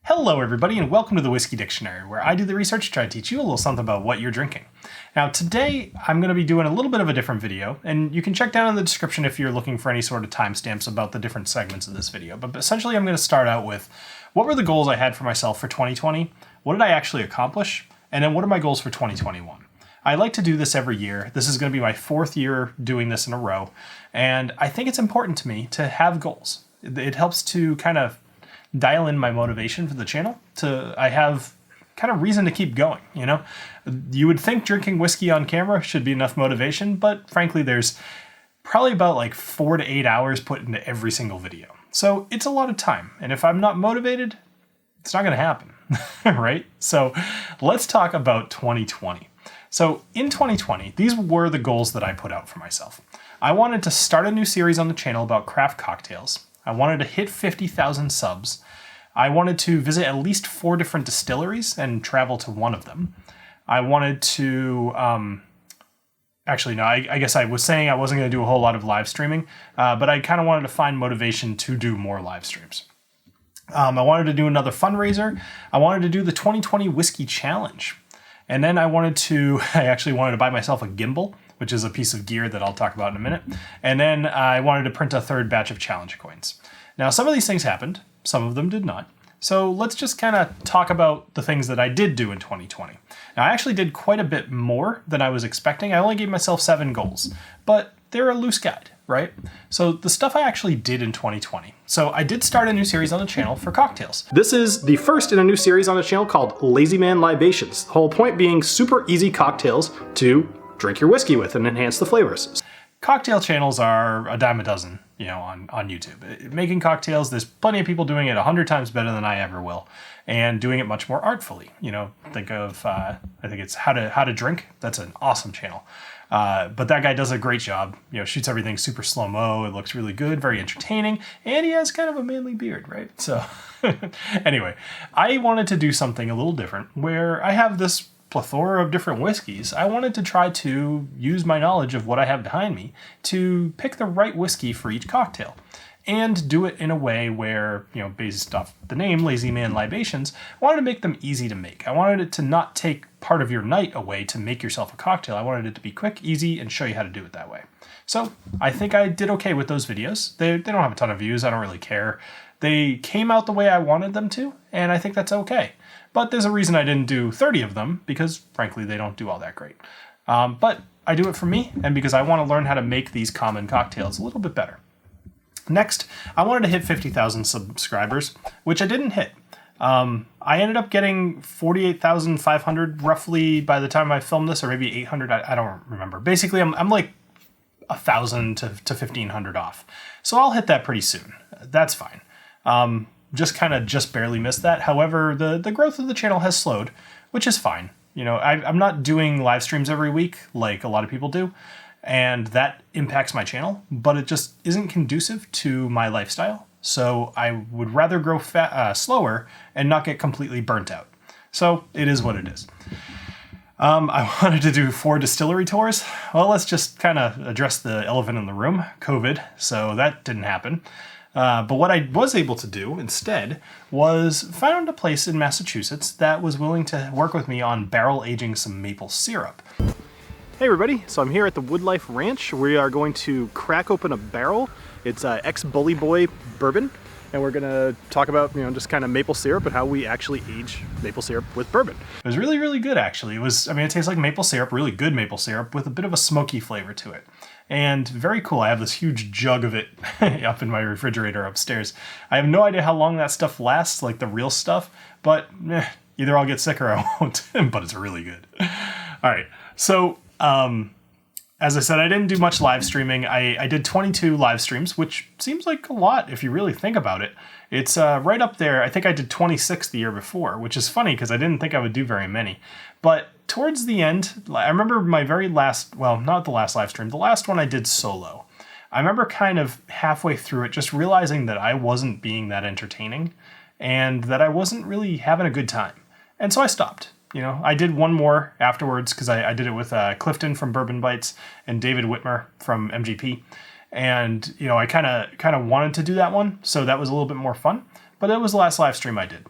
Hello everybody and welcome to the Whiskey Dictionary, where I do the research to try to teach you a little something about what you're drinking. Now today I'm going to be doing a little bit of a different video, and you can check down in the description if you're looking for any sort of timestamps about the different segments of this video. But essentially I'm going to start out with what were the goals I had for myself for 2020, what did I actually accomplish, and then what are my goals for 2021. I like to do this every year. This is going to be my fourth year doing this in a row, and I think it's important to me to have goals. It helps to kind of dial in my motivation for the channel. I have kind of reason to keep going, you know? You would think drinking whiskey on camera should be enough motivation, but frankly, there's probably about like 4 to 8 hours put into every single video. So it's a lot of time. And if I'm not motivated, it's not going to happen, right? So let's talk about 2020. So in 2020, these were the goals that I put out for myself. I wanted to start a new series on the channel about craft cocktails. I wanted to hit 50,000 subs. I wanted to visit at least 4 different distilleries and travel to one of them. I wanted to, I guess I was saying I wasn't going to do a whole lot of live streaming, but I kind of wanted to find motivation to do more live streams. I wanted to do another fundraiser. I wanted to do the 2020 Whiskey Challenge. And then I actually wanted to buy myself a gimbal, which is a piece of gear that I'll talk about in a minute. And then I wanted to print a third batch of challenge coins. Now, some of these things happened, some of them did not. So let's just kind of talk about the things that I did do in 2020. Now, I actually did quite a bit more than I was expecting. I only gave myself 7 goals, but they're a loose guide, right? So the stuff I actually did in 2020. So I did start a new series on the channel for cocktails. This is the first in a new series on the channel called Lazy Man Libations. The whole point being super easy cocktails to drink your whiskey with and enhance the flavors. Cocktail channels are a dime a dozen, you know, on YouTube. Making cocktails, there's plenty of people doing it 100 times better than I ever will, and doing it much more artfully. You know, think of, I think it's How to Drink. That's an awesome channel. But that guy does a great job, you know, shoots everything super slow-mo. It looks really good, very entertaining, and he has kind of a manly beard, right? So anyway, I wanted to do something a little different where I have this plethora of different whiskeys. I wanted to try to use my knowledge of what I have behind me to pick the right whiskey for each cocktail and do it in a way where, you know, based off the name Lazy Man Libations, I wanted to make them easy to make. I wanted it to not take part of your night away to make yourself a cocktail. I wanted it to be quick, easy, and show you how to do it that way. So I think I did okay with those videos. They don't have a ton of views. I don't really care. They came out the way I wanted them to, and I think that's okay. But there's a reason I didn't do 30 of them, because frankly, they don't do all that great. But I do it for me, and because I want to learn how to make these common cocktails a little bit better. Next, I wanted to hit 50,000 subscribers, which I didn't hit. I ended up getting 48,500 roughly by the time I filmed this, or maybe 800, I don't remember. Basically, I'm like 1,000 to 1,500 off. So I'll hit that pretty soon. That's fine. Just barely missed that. However, the growth of the channel has slowed, which is fine. You know, I'm not doing live streams every week like a lot of people do, and that impacts my channel, but it just isn't conducive to my lifestyle. So I would rather grow slower and not get completely burnt out. So it is what it is. I wanted to do 4 distillery tours. Well, let's just kind of address the elephant in the room, COVID. So that didn't happen. But what I was able to do instead was found a place in Massachusetts that was willing to work with me on barrel aging some maple syrup. Hey everybody, so I'm here at the Woodlife Ranch. We are going to crack open a barrel. It's ex-Bully Boy bourbon, and we're gonna talk about, you know, just kind of maple syrup and how we actually age maple syrup with bourbon. It was really, really good actually. It tastes like maple syrup, really good maple syrup with a bit of a smoky flavor to it. And very cool. I have this huge jug of it up in my refrigerator upstairs. I have no idea how long that stuff lasts, like the real stuff, but either I'll get sick or I won't, but it's really good. All right, so as I said, I didn't do much live streaming. I did 22 live streams, which seems like a lot if you really think about it. It's right up there. I think I did 26 the year before, which is funny because I didn't think I would do very many. But towards the end, I remember my very last, well, not the last live stream, the last one I did solo. I remember kind of halfway through it just realizing that I wasn't being that entertaining and that I wasn't really having a good time. And so I stopped. You know, I did one more afterwards because I did it with Clifton from Bourbon Bites and David Whitmer from MGP. And, you know, I kind of wanted to do that one, so that was a little bit more fun. But that was the last live stream I did.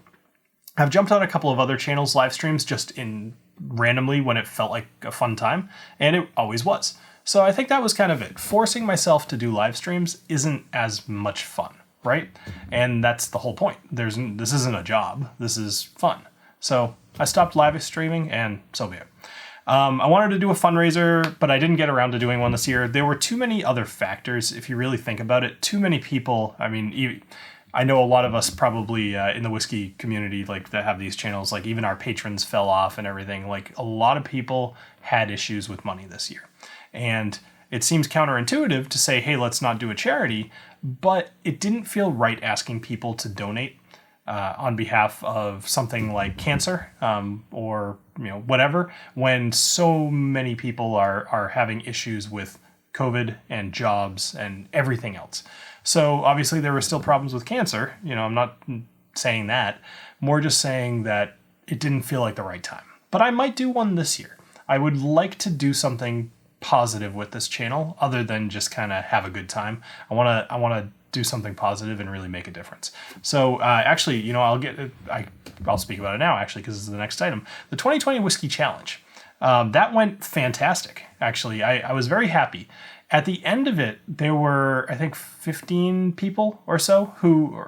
I've jumped on a couple of other channels' live streams just in randomly when it felt like a fun time, and it always was. So I think that was kind of it. Forcing myself to do live streams isn't as much fun, right? And that's the whole point. This isn't a job. This is fun. So I stopped live streaming, and so be it. I wanted to do a fundraiser, but I didn't get around to doing one this year. There were too many other factors, if you really think about it. Too many people. I mean, I know a lot of us probably in the whiskey community, like that have these channels, like even our patrons fell off and everything. Like a lot of people had issues with money this year. And it seems counterintuitive to say, hey, let's not do a charity, but it didn't feel right asking people to donate on behalf of something like cancer or whatever, when so many people are having issues with COVID and jobs and everything else. So obviously there were still problems with cancer. I'm not saying that, more just saying that it didn't feel like the right time. But I might do one this year. I would like to do something positive with this channel other than just kind of have a good time. I want to do something positive and really make a difference. So actually, I'll speak about it now actually, because it's the next item. The 2020 Whiskey Challenge. That went fantastic. Actually, I was very happy. At the end of it, there were, I think, 15 people or so who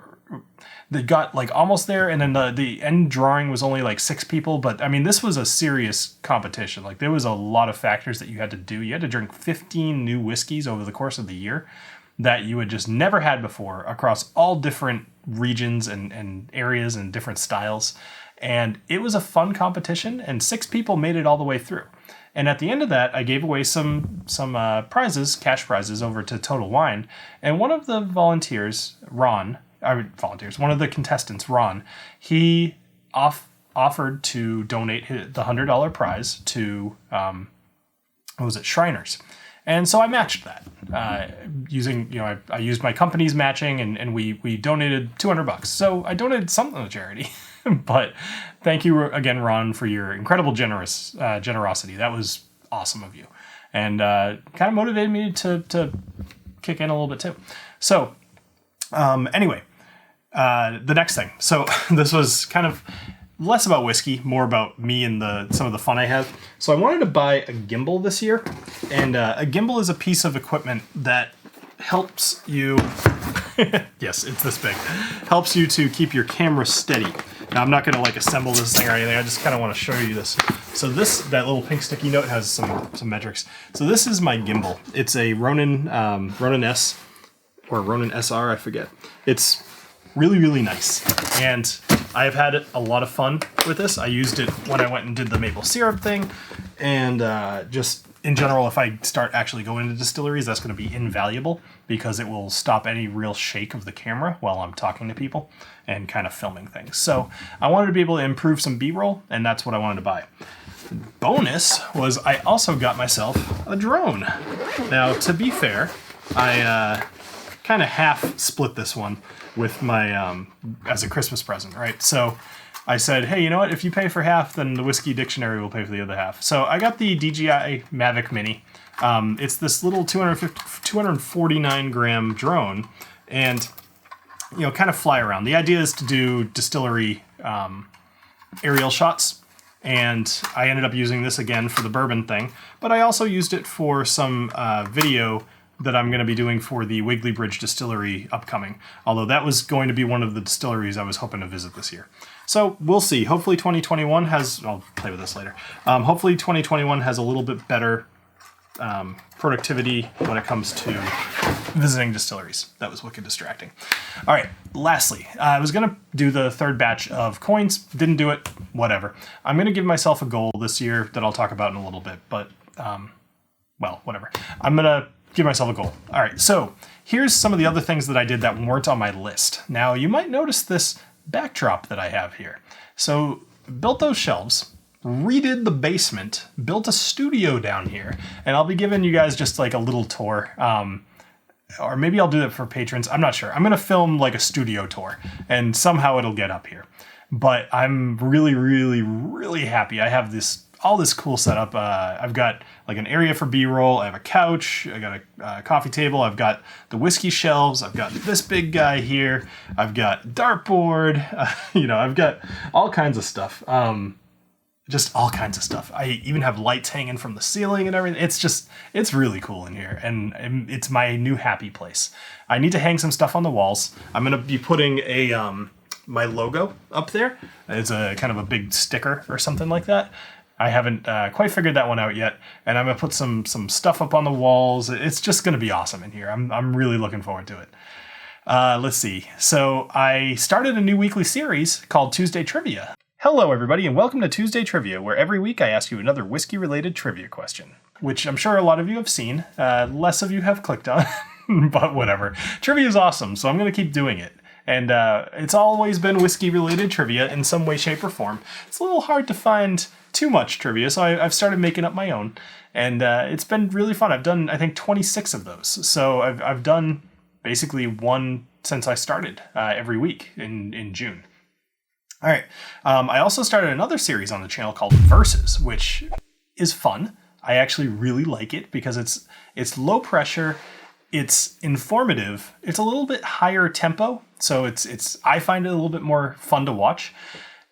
that got like almost there, and then the end drawing was only like 6 people. But I mean, this was a serious competition. Like there was a lot of factors that you had to do. You had to drink 15 new whiskeys over the course of the year that you had just never had before across all different regions and areas and different styles. And it was a fun competition, and 6 people made it all the way through. And at the end of that, I gave away some prizes, cash prizes, over to Total Wine. And one of the one of the contestants, Ron, he offered to donate the $100 prize to, Shriners. And so I matched that using, I used my company's matching, and we donated $200. So I donated something to charity. But thank you again, Ron, for your incredible generosity. That was awesome of you, and kind of motivated me to kick in a little bit too. So anyway, the next thing. So this was kind of less about whiskey, more about me and some of the fun I have. So I wanted to buy a gimbal this year, and a gimbal is a piece of equipment that helps you. Yes, it's this big. Helps you to keep your camera steady. Now I'm not going to like assemble this thing or anything. I just kind of want to show you this. So that little pink sticky note has some metrics. So this is my gimbal. It's a Ronin S or Ronin SR, I forget. It's really, really nice. And I have had a lot of fun with this. I used it when I went and did the maple syrup thing. And just in general, if I start actually going to distilleries, that's going to be invaluable because it will stop any real shake of the camera while I'm talking to people and kind of filming things. So I wanted to be able to improve some B-roll, and that's what I wanted to buy. Bonus was I also got myself a drone. Now, to be fair, I kind of half split this one with my as a Christmas present, right? So I said, hey, you know what? If you pay for half, then the Whiskey Dictionary will pay for the other half. So I got the DJI Mavic Mini. It's this little 249 gram drone, and kind of fly around. The idea is to do distillery aerial shots, and I ended up using this again for the bourbon thing, but I also used it for some video that I'm going to be doing for the Wiggly Bridge Distillery upcoming, although that was going to be one of the distilleries I was hoping to visit this year. So we'll see. Hopefully 2021 I'll play with this later. Hopefully 2021 has a little bit better productivity when it comes to visiting distilleries. That was wicked distracting. All right, lastly, I was going to do the third batch of coins. Didn't do it. Whatever. I'm going to give myself a goal this year that I'll talk about in a little bit, but whatever. I'm going to give myself a goal. All right, so here's some of the other things that I did that weren't on my list. Now, you might notice this backdrop that I have here. So, built those shelves, redid the basement, built a studio down here, and I'll be giving you guys just like a little tour. Or maybe I'll do that for patrons. I'm not sure. I'm going to film like a studio tour, and somehow it'll get up here. But I'm really, really, really happy. I have this all this cool setup. I've got like an area for B-roll. I have a couch. I got a coffee table. I've got the whiskey shelves. I've got this big guy here. I've got dartboard. I've got all kinds of stuff. Just all kinds of stuff. I even have lights hanging from the ceiling and everything. It's really cool in here, and it's my new happy place. I need to hang some stuff on the walls. I'm gonna be putting my logo up there. It's a kind of a big sticker or something like that. I haven't quite figured that one out yet, and I'm gonna put some stuff up on the walls. It's just gonna be awesome in here. I'm really looking forward to it. Let's see. So I started a new weekly series called Tuesday Trivia. Hello, everybody, and welcome to Tuesday Trivia, where every week I ask you another whiskey-related trivia question, which I'm sure a lot of you have seen. Less of you have clicked on, but whatever. Trivia is awesome, so I'm going to keep doing it. And it's always been whiskey-related trivia in some way, shape, or form. It's a little hard to find too much trivia, so I've started making up my own. And it's been really fun. I've done, I think, 26 of those. So I've done basically one since I started every week in June. All right. I also started another series on the channel called Versus, which is fun. I actually really like it because it's low pressure, it's informative, it's a little bit higher tempo, so I find it a little bit more fun to watch.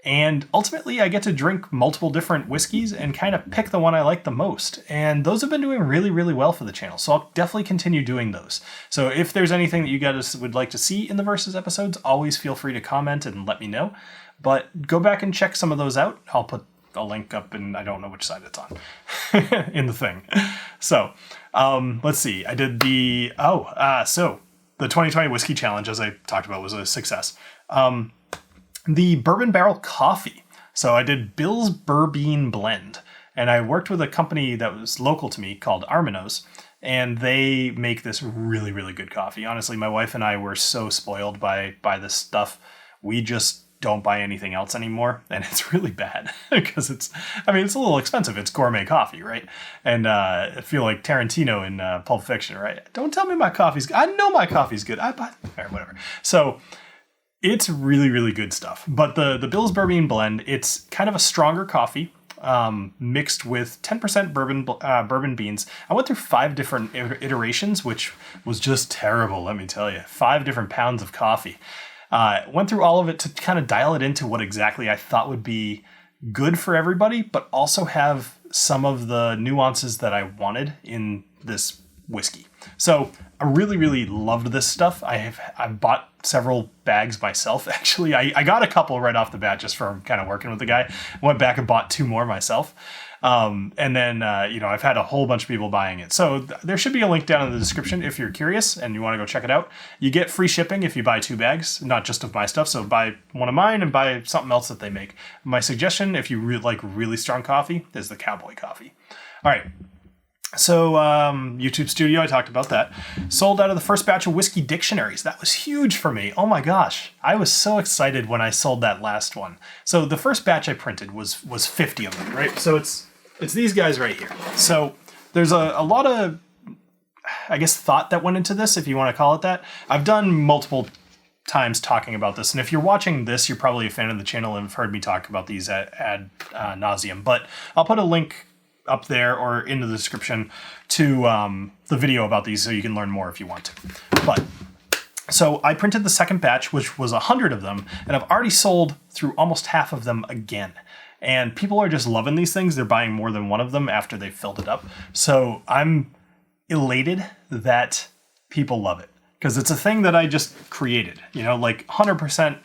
And ultimately, I get to drink multiple different whiskeys and kind of pick the one I like the most. And those have been doing really, really well for the channel. So I'll definitely continue doing those. So if there's anything that you guys would like to see in the Versus episodes, always feel free to comment and let me know. But go back and check some of those out. I'll put a link up, and I don't know which side it's on in the thing. So let's see. I did the 2020 Whiskey Challenge, as I talked about, was a success. The Bourbon Barrel Coffee. So I did Bill's Bourbon Blend, and I worked with a company that was local to me called Arminos, and they make this really, really good coffee. Honestly, my wife and I were so spoiled by this stuff. We just don't buy anything else anymore, and it's really bad because it's a little expensive. It's gourmet coffee, right? And I feel like Tarantino in Pulp Fiction, right? Don't tell me my coffee's good. I know my coffee's good. Or whatever. So it's really, really good stuff. But the Bill's Bourbon Blend, it's kind of a stronger coffee mixed with 10% bourbon beans. I went through 5 different iterations, which was just terrible, let me tell you. 5 different pounds of coffee. Went through all of it to kind of dial it into what exactly I thought would be good for everybody, but also have some of the nuances that I wanted in this whiskey. So I really, really loved this stuff. I've bought several bags myself, actually. I got a couple right off the bat just from kind of working with the guy. Went back and bought 2 more myself. And then, I've had a whole bunch of people buying it. So there should be a link down in the description if you're curious and you want to go check it out. You get free shipping if you buy 2 bags, not just of my stuff. So buy one of mine and buy something else that they make. My suggestion, if you like really strong coffee, is the Cowboy Coffee. All right. So YouTube Studio, I talked about that. Sold out of the first batch of whiskey dictionaries. That was huge for me. Oh my gosh. I was so excited when I sold that last one. So the first batch I printed was 50 of them, right? So it's these guys right here. So there's a lot of, I guess, thought that went into this, if you want to call it that. I've done multiple times talking about this, and if you're watching this, you're probably a fan of the channel and have heard me talk about these ad nauseum. But I'll put a link up there or in the description to the video about these so you can learn more if you want to. But so I printed the second batch, which was 100 of them, and I've already sold through almost half of them again. And people are just loving these things. They're buying more than one of them after they've filled it up. So I'm elated that people love it because it's a thing that I just created, 100%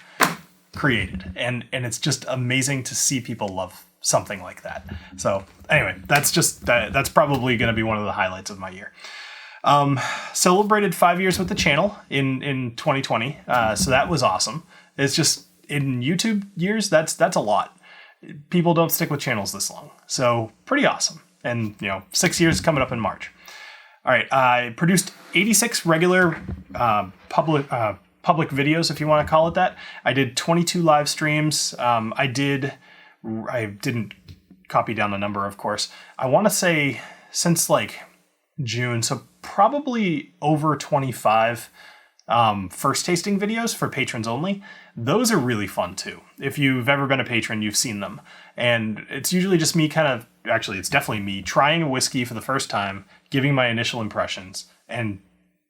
created. And it's just amazing to see people love something like that. So anyway, that's probably going to be one of the highlights of my year. Celebrated 5 years with the channel in 2020. So that was awesome. It's just in YouTube years, that's a lot. People don't stick with channels this long. So pretty awesome. And 6 years coming up in March. All right. I produced 86 regular public videos, if you want to call it that. I did 22 live streams. I didn't copy down the number, of course. I want to say since June, so probably over 25 first tasting videos for patrons only. Those are really fun too. If you've ever been a patron, you've seen them. And it's usually just me kind of actually it's definitely me trying a whiskey for the first time, giving my initial impressions, and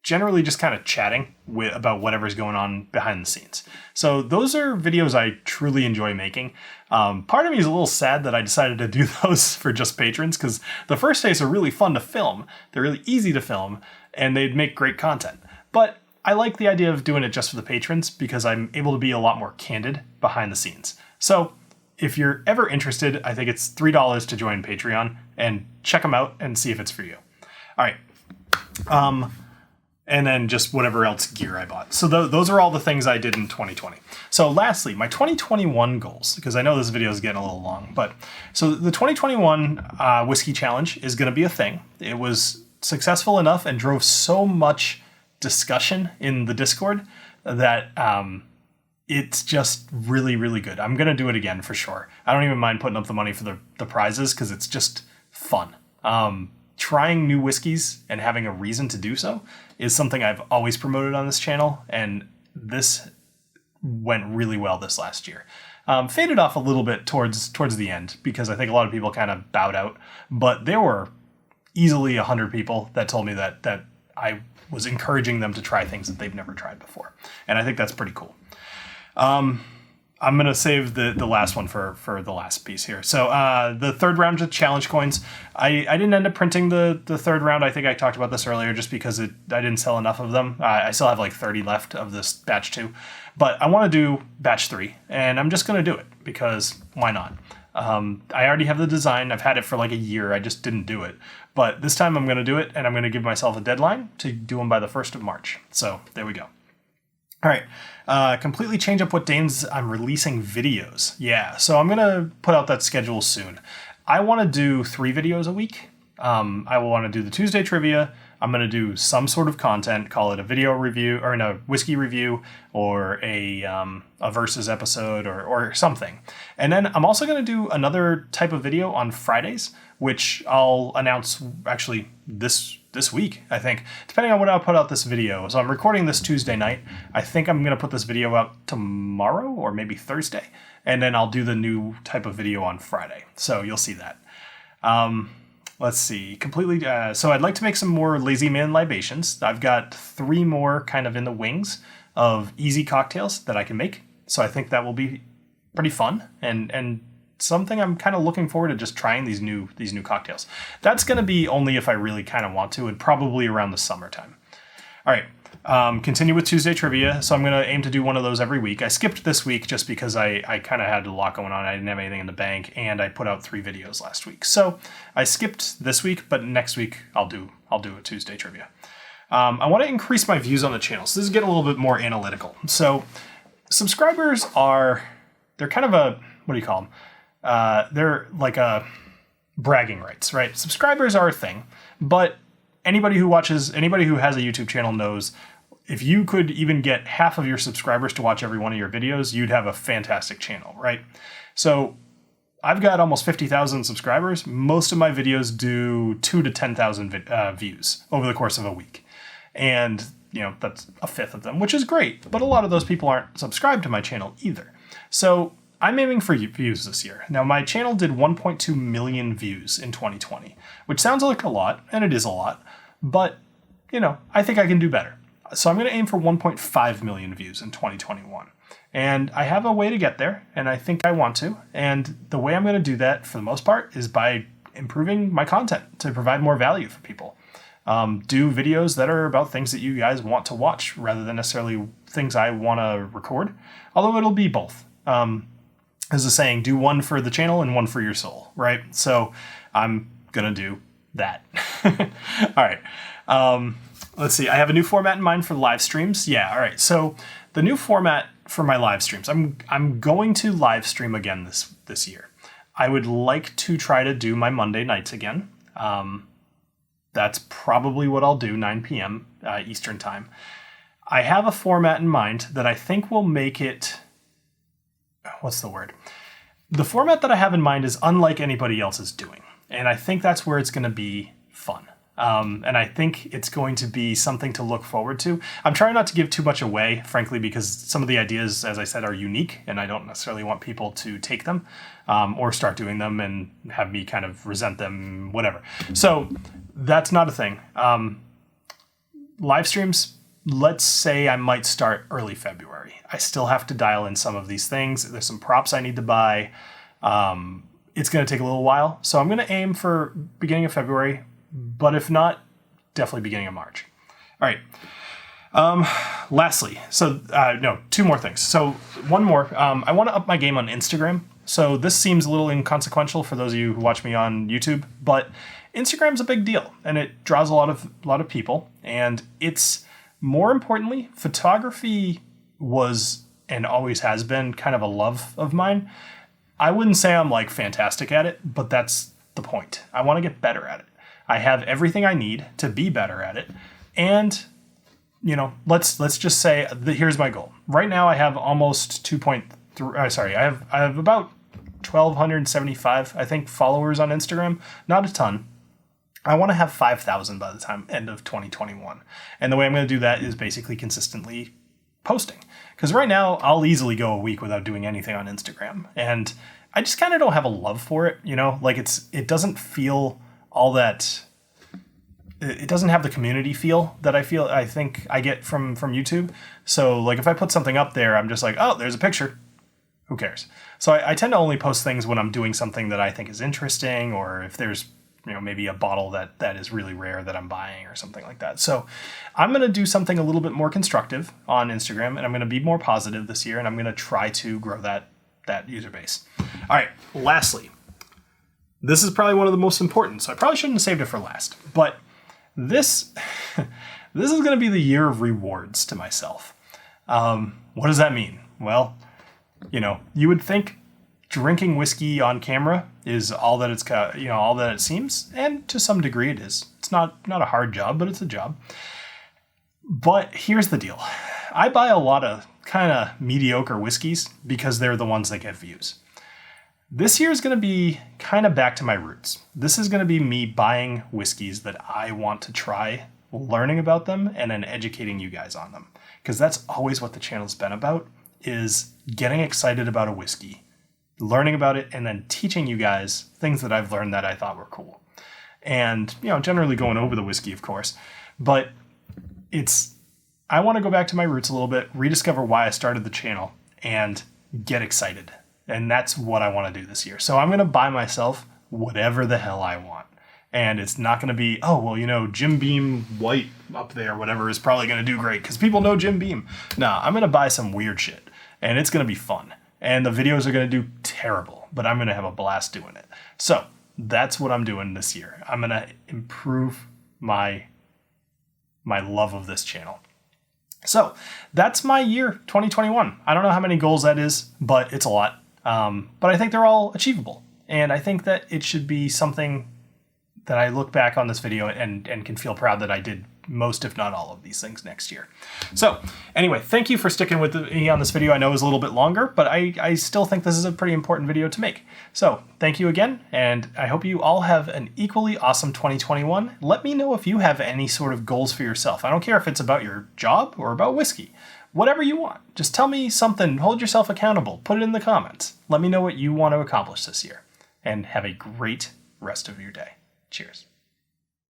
generally just kind of chatting about whatever's going on behind the scenes. So those are videos I truly enjoy making. Part of me is a little sad that I decided to do those for just patrons, because the first days are really fun to film. They're really easy to film, and they'd make great content. But I like the idea of doing it just for the patrons because I'm able to be a lot more candid behind the scenes. So if you're ever interested, I think it's $3 to join Patreon, and check them out and see if it's for you. All right. And then just whatever else gear I bought. So those are all the things I did in 2020. So lastly, my 2021 goals, because I know this video is getting a little long, but so the 2021 whiskey challenge is going to be a thing. It was successful enough and drove so much discussion in the Discord that it's just really, really good. I'm going to do it again for sure. I don't even mind putting up the money for the prizes because it's just fun. Trying new whiskeys and having a reason to do so is something I've always promoted on this channel, and this went really well this last year. Faded off a little bit towards the end because I think a lot of people kind of bowed out, but there were easily 100 people that told me that I was encouraging them to try things that they've never tried before, and I think that's pretty cool. I'm going to save the last one for the last piece here. So the third round of challenge coins, I didn't end up printing the third round. I think I talked about this earlier just because I didn't sell enough of them. I still have like 30 left of this batch 2. But I want to do batch 3, and I'm just going to do it because why not? I already have the design. I've had it for like a year. I just didn't do it. But this time I'm going to do it, and I'm going to give myself a deadline to do them by the 1st of March. So there we go. All right, completely change up what days I'm releasing videos. Yeah, so I'm going to put out that schedule soon. I want to do 3 videos a week. I will want to do the Tuesday trivia. I'm going to do some sort of content, call it a video review or a whiskey review or a versus episode or something. And then I'm also going to do another type of video on Fridays, which I'll announce actually this week, I think, depending on when I'll put out this video. So I'm recording this Tuesday night. I think I'm going to put this video out tomorrow or maybe Thursday, and then I'll do the new type of video on Friday. So you'll see that. Let's see, so I'd like to make some more Lazy Man libations. I've got 3 more kind of in the wings of easy cocktails that I can make. So I think that will be pretty fun and something I'm kind of looking forward to, just trying these new cocktails. That's going to be only if I really kind of want to, and probably around the summertime. All right. Continue with Tuesday trivia. So I'm going to aim to do one of those every week. I skipped this week just because I kind of had a lot going on. I didn't have anything in the bank, and I put out 3 videos last week. So I skipped this week, but next week I'll do a Tuesday trivia. I want to increase my views on the channel. So this is getting a little bit more analytical. So subscribers they're kind of what do you call them? They're like a bragging rights, right? Subscribers are a thing, but anybody who has a YouTube channel knows if you could even get half of your subscribers to watch every one of your videos, you'd have a fantastic channel, right? So I've got almost 50,000 subscribers. Most of my videos do 2,000 to 10,000 views over the course of a week. And, that's a fifth of them, which is great. But a lot of those people aren't subscribed to my channel either. So I'm aiming for views this year. Now, my channel did 1.2 million views in 2020, which sounds like a lot, and it is a lot. But, I think I can do better. So I'm going to aim for 1.5 million views in 2021. And I have a way to get there, and I think I want to. And the way I'm going to do that, for the most part, is by improving my content to provide more value for people. Do videos that are about things that you guys want to watch rather than necessarily things I want to record. Although it'll be both. As a saying, do one for the channel and one for your soul, right? So I'm going to do that. All right. Let's see. I have a new format in mind for live streams. Yeah. All right. So the new format for my live streams, I'm going to live stream again this year. I would like to try to do my Monday nights again. That's probably what I'll do, 9 p.m. Eastern time. I have a format in mind that I think will make it, what's the word? The format that I have in mind is unlike anybody else is doing. And I think that's where it's going to be fun. And I think it's going to be something to look forward to. I'm trying not to give too much away, frankly, because some of the ideas, as I said, are unique, and I don't necessarily want people to take them or start doing them and have me kind of resent them, whatever. So that's not a thing. Live streams, let's say I might start early February. I still have to dial in some of these things. There's some props I need to buy. It's going to take a little while. So I'm going to aim for beginning of February, but if not, definitely beginning of March. All right. Lastly, two more things. So one more, I want to up my game on Instagram. So this seems a little inconsequential for those of you who watch me on YouTube, but Instagram's a big deal and it draws a lot of people. And it's, more importantly, photography was and always has been kind of a love of mine. I wouldn't say I'm like fantastic at it, but that's the point. I want to get better at it. I have everything I need to be better at it. And, let's just say here's my goal. Right now I have almost 2.3, I have about 1,275, I think, followers on Instagram. Not a ton. I want to have 5,000 by the time end of 2021. And the way I'm going to do that is basically consistently posting. Because right now I'll easily go a week without doing anything on Instagram. And I just kind of don't have a love for it, like it doesn't feel all that, it doesn't have the community feel that I think I get from YouTube. So like if I put something up there, I'm just like, oh, there's a picture. Who cares? So I tend to only post things when I'm doing something that I think is interesting, or if there's maybe a bottle that is really rare that I'm buying or something like that. So I'm going to do something a little bit more constructive on Instagram, and I'm going to be more positive this year, and I'm going to try to grow that user base. All right, lastly, this is probably one of the most important, so I probably shouldn't have saved it for last, but this is going to be the year of rewards to myself. What does that mean? Well, you would think drinking whiskey on camera is all that all that it seems, and to some degree it is. It's not a hard job, but it's a job. But here's the deal. I buy a lot of kind of mediocre whiskeys because they're the ones that get views. This year is going to be kind of back to my roots. This is going to be me buying whiskeys that I want to try, learning about them, and then educating you guys on them. Because that's always what the channel's been about, is getting excited about a whiskey, learning about it, and then teaching you guys things that I've learned that I thought were cool. And, generally going over the whiskey, of course. But I want to go back to my roots a little bit, rediscover why I started the channel, and get excited. And that's what I want to do this year. So I'm going to buy myself whatever the hell I want. And it's not going to be, Jim Beam White up there, whatever, is probably going to do great because people know Jim Beam. No, I'm going to buy some weird shit. And it's going to be fun. And the videos are going to do terrible, but I'm going to have a blast doing it. So that's what I'm doing this year. I'm going to improve my love of this channel. So that's my year, 2021. I don't know how many goals that is, but it's a lot. But I think they're all achievable. And I think that it should be something that I look back on this video and can feel proud that I did most, if not all, of these things next year. So anyway, thank you for sticking with me on this video. I know it was a little bit longer, but I still think this is a pretty important video to make. So thank you again, and I hope you all have an equally awesome 2021. Let me know if you have any sort of goals for yourself. I don't care if it's about your job or about whiskey. Whatever you want. Just tell me something. Hold yourself accountable. Put it in the comments. Let me know what you want to accomplish this year. And have a great rest of your day. Cheers.